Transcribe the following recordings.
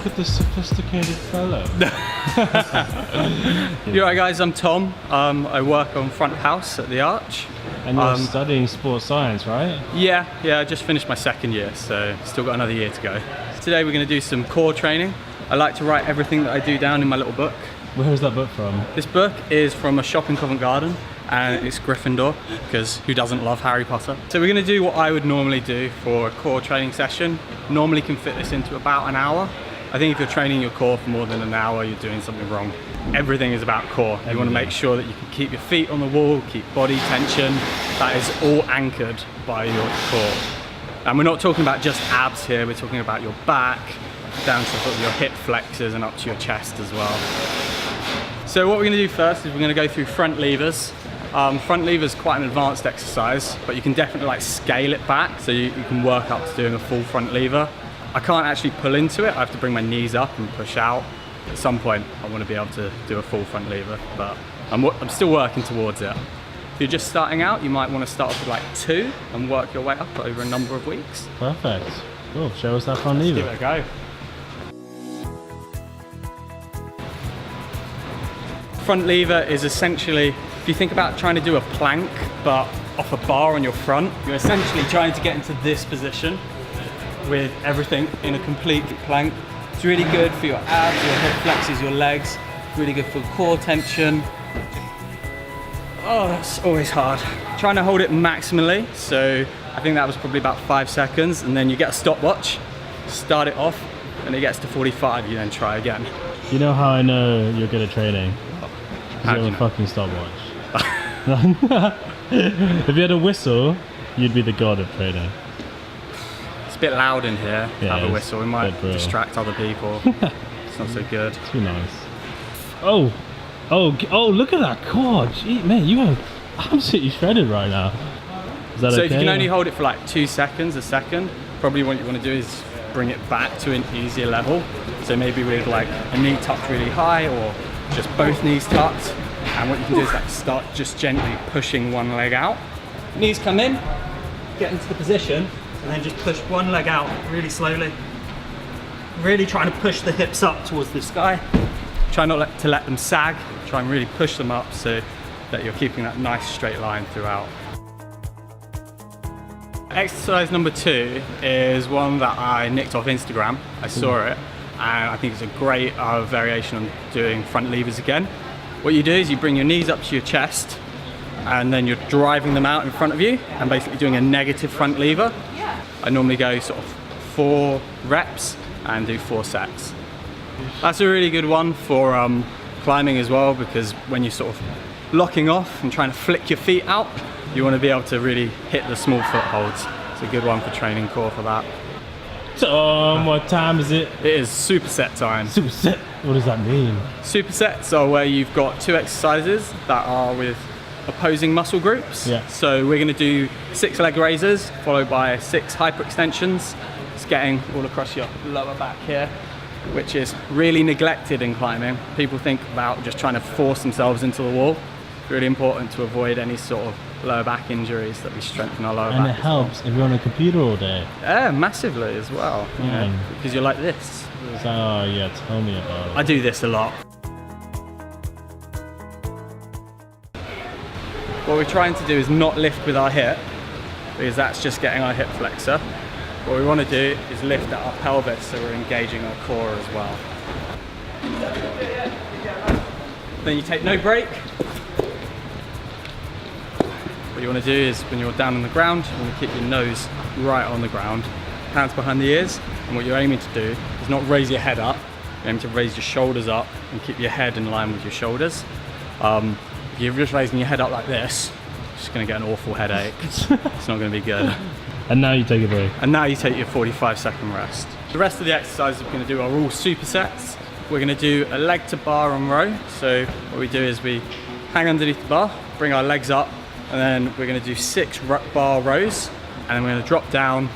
Look at this sophisticated fellow. You alright guys, I'm Tom. I work on front of house at the Arch. And you're studying sports science, right? Yeah, I just finished my second year, so still got another year to go. Today we're going to do some core training. I like to write everything that I do down in my little book. Where is that book from? This book is from a shop in Covent Garden, and it's Gryffindor, because who doesn't love Harry Potter? So we're going to do what I would normally do for a core training session. Normally can fit this into about an hour. I think if you're training your core for more than an hour, you're doing something wrong. Everything is about core. You want to make sure that you can keep your feet on the wall, keep body tension. That is all anchored by your core. And we're not talking about just abs here, we're talking about your back, down to sort of your hip flexors and up to your chest as well. So what we're going to do first is we're going to go through front levers. Front lever is quite an advanced exercise, but you can definitely like scale it back so you can work up to doing a full front lever. I can't actually pull into it, I have to bring my knees up and push out. At some point I want to be able to do a full front lever, but I'm still working towards it. If you're just starting out, you might want to start off with like 2 and work your way up over a number of weeks. Perfect. Cool, show us that front lever. Let's give it a go. Front lever is essentially, if you think about trying to do a plank but off a bar on your front, you're essentially trying to get into this position with everything in a complete plank. It's really good for your abs, your hip flexors, your legs. Really good for core tension. Oh, that's always hard. Trying to hold it maximally, so I think that was probably about 5 seconds, and then you get a stopwatch, start it off, and it gets to 45, you then try again. You know how I know you're good at training? How do You you have a know? fucking stopwatch. If you had a whistle, you'd be the god of training. It's a bit loud in here, Yeah, have a it's whistle, we might dead real. distract other people. It's not so good. Too nice. Oh, look at that core. Gee, man, you are absolutely shredded right now. Is that So okay? if you can only hold it for like 2 seconds, a second, probably what you want to do is bring it back to an easier level. So maybe with like a knee tucked really high, or just both knees tucked. And what you can do is like start just gently pushing one leg out. Knees come in, get into the position, and then just push one leg out really slowly. Really trying to push the hips up towards the sky. Try not to let them sag. Try and really push them up so that you're keeping that nice straight line throughout. Exercise number 2 is one that I nicked off Instagram. I saw it, and I think it's a great variation on doing front levers again. What you do is you bring your knees up to your chest, and then you're driving them out in front of you and basically doing a negative front lever. I normally go sort of 4 reps and do 4 sets. That's a really good one for climbing as well, because when you're sort of locking off and trying to flick your feet out, you want to be able to really hit the small footholds. It's a good one for training core for that. Tom, what time is it? It is superset time. Superset. What does that mean? Supersets are where you've got 2 exercises that are with opposing muscle groups. Yeah. So we're going to do 6 leg raises followed by 6 hyperextensions. It's getting all across your lower back here, which is really neglected in climbing. People think about just trying to force themselves into the wall. It's really important to avoid any sort of lower back injuries, that we strengthen our lower back. And it helps if you're on a computer all day. Yeah, massively as well, you know, because you're like this. Oh yeah, tell me about it. I do this a lot. What we're trying to do is not lift with our hip, because that's just getting our hip flexor. What we want to do is lift at our pelvis, so we're engaging our core as well. Then you take no break. What you want to do is, when you're down on the ground, you want to keep your nose right on the ground, hands behind the ears, and what you're aiming to do is not raise your head up, you're aiming to raise your shoulders up and keep your head in line with your shoulders. If you're just raising your head up like this, you're just going to get an awful headache. It's not going to be good. And now you take a break. And now you take your 45-second rest. The rest of the exercises we're going to do are all supersets. We're going to do a leg to bar and row. So what we do is we hang underneath the bar, bring our legs up, and then we're going to do 6 bar rows, and then we're going to drop down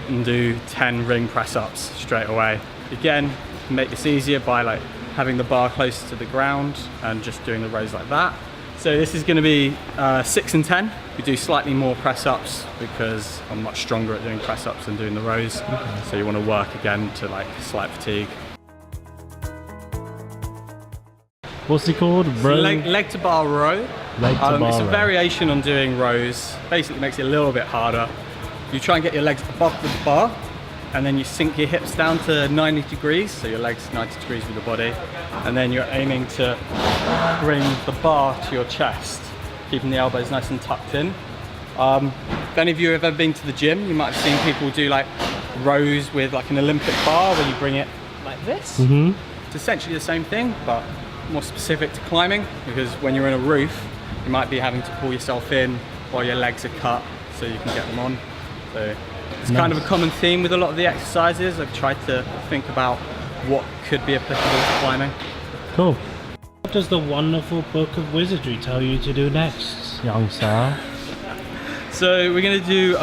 and do 10 ring press ups straight away. Again, you can make this easier by like having the bar closer to the ground and just doing the rows like that. So this is going to be 6 and 10. We do slightly more press ups because I'm much stronger at doing press ups than doing the rows. So you want to work again to like slight fatigue. What's it called? Row? Leg to bar row. Leg to bar It's a row. variation on doing rows. Basically makes it a little bit harder. You try and get your legs above the bar, and then you sink your hips down to 90 degrees, so your legs 90 degrees with the body, and then you're aiming to bring the bar to your chest, keeping the elbows nice and tucked in. If any of you have ever been to the gym, you might have seen people do like rows with like an Olympic bar where you bring it like this. Mm-hmm. It's essentially the same thing, but more specific to climbing, because when you're in a roof, you might be having to pull yourself in while your legs are cut so you can get them on. So it's kind of a common theme with a lot of the exercises. I've tried to think about what could be applicable to climbing. Cool. What does the wonderful book of wizardry tell you to do next, young sir? So we're going to do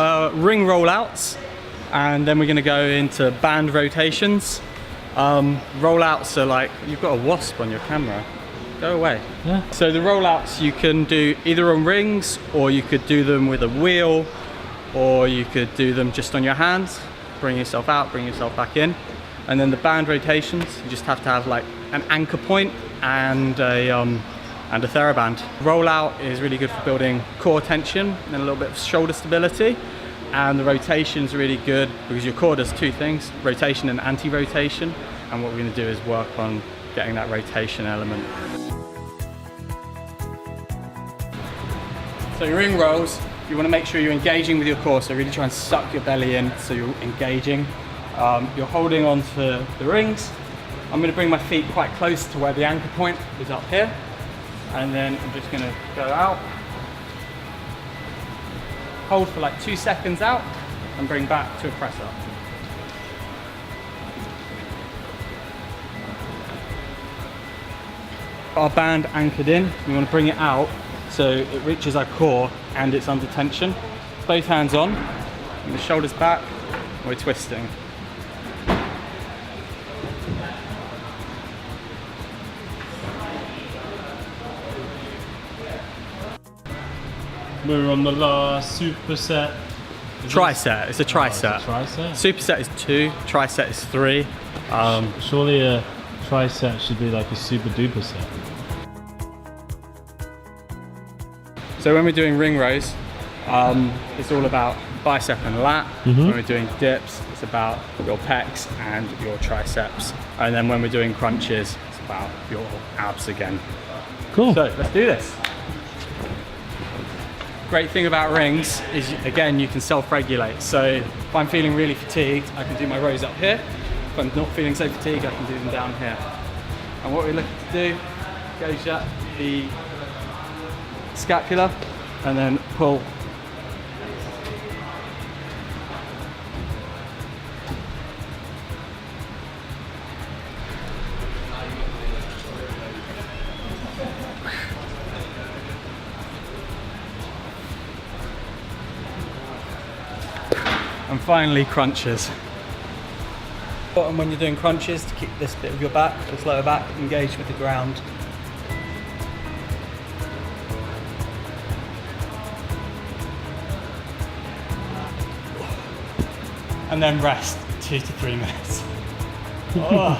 ring rollouts, and then we're going to go into band rotations. Rollouts are like, you've got a wasp on your camera. Go away. Yeah. So the rollouts you can do either on rings, or you could do them with a wheel, or you could do them just on your hands. Bring yourself out, bring yourself back in. And then the band rotations, you just have to have like an anchor point and a TheraBand. Rollout is really good for building core tension and a little bit of shoulder stability. And the rotation is really good because your core does two things, rotation and anti-rotation. And what we're going to do is work on getting that rotation element. So your ring rolls, you want to make sure you're engaging with your core, so really try and suck your belly in so you're engaging. You're holding on to the rings. I'm going to bring my feet quite close to where the anchor point is up here. And then I'm just going to go out. Hold for like 2 seconds out and bring back to a press up. Our band anchored in, we want to bring it out so it reaches our core and it's under tension. Both hands on, and the shoulders back, we're twisting. We're on the last superset. Tricep, it's a tricep. Tricep? Superset is 2, tricep is 3. Surely a tricep should be like a super duper set. So when we're doing ring rows, it's all about bicep and lat. When we're doing dips, it's about your pecs and your triceps. And then when we're doing crunches, it's about your abs again. Cool. So let's do this. Great thing about rings is, again, you can self-regulate. So if I'm feeling really fatigued, I can do my rows up here. If I'm not feeling so fatigued, I can do them down here. And what we're looking to do, gauge up the scapula and then pull. And finally, crunches. And when you're doing crunches, to keep this bit of your back, this lower back, engaged with the ground. And then rest 2 to 3 minutes. Oh.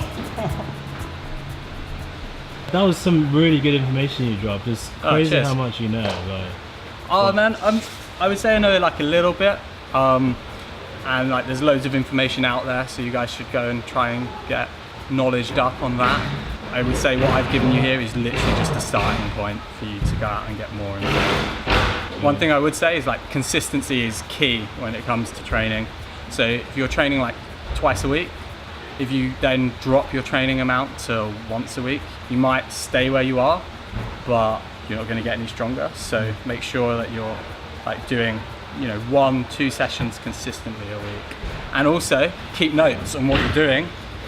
That was some really good information you dropped. It's crazy cheers. how much you know. Like, Oh man, I would say I know like a little bit. And like there's loads of information out there, so you guys should go and try and get knowledged up on that. I would say what I've given you here is literally just a starting point for you to go out and get more involved. One thing I would say is like consistency is key when it comes to training. So if you're training like twice a week, if you then drop your training amount to once a week, you might stay where you are, but you're not going to get any stronger. So make sure that you're like doing 1-2 sessions consistently a week, and also keep notes on what you're doing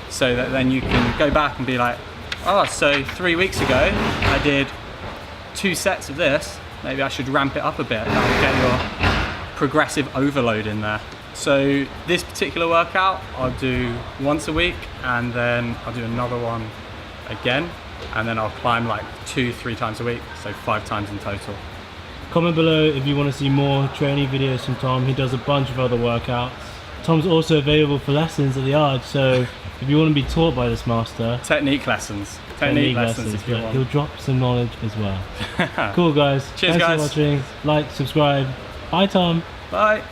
so that then you can go back and be like, oh, so 3 weeks ago I did 2 sets of this, maybe I should ramp it up a bit. That will get your progressive overload in there. So this particular workout I'll do once a week, and then I'll do another one again, and then I'll climb like 2-3 times a week, so 5 times in total. comment below if you want to see more training videos from Tom. He does a bunch of other workouts. Tom's also available for lessons at the Arch, so if you want to be taught by this master, Technique lessons. Technique lessons if you want. he'll drop some knowledge as well. Cool guys. Cheers, Thanks guys. for watching. Like, subscribe. Bye Tom. Bye.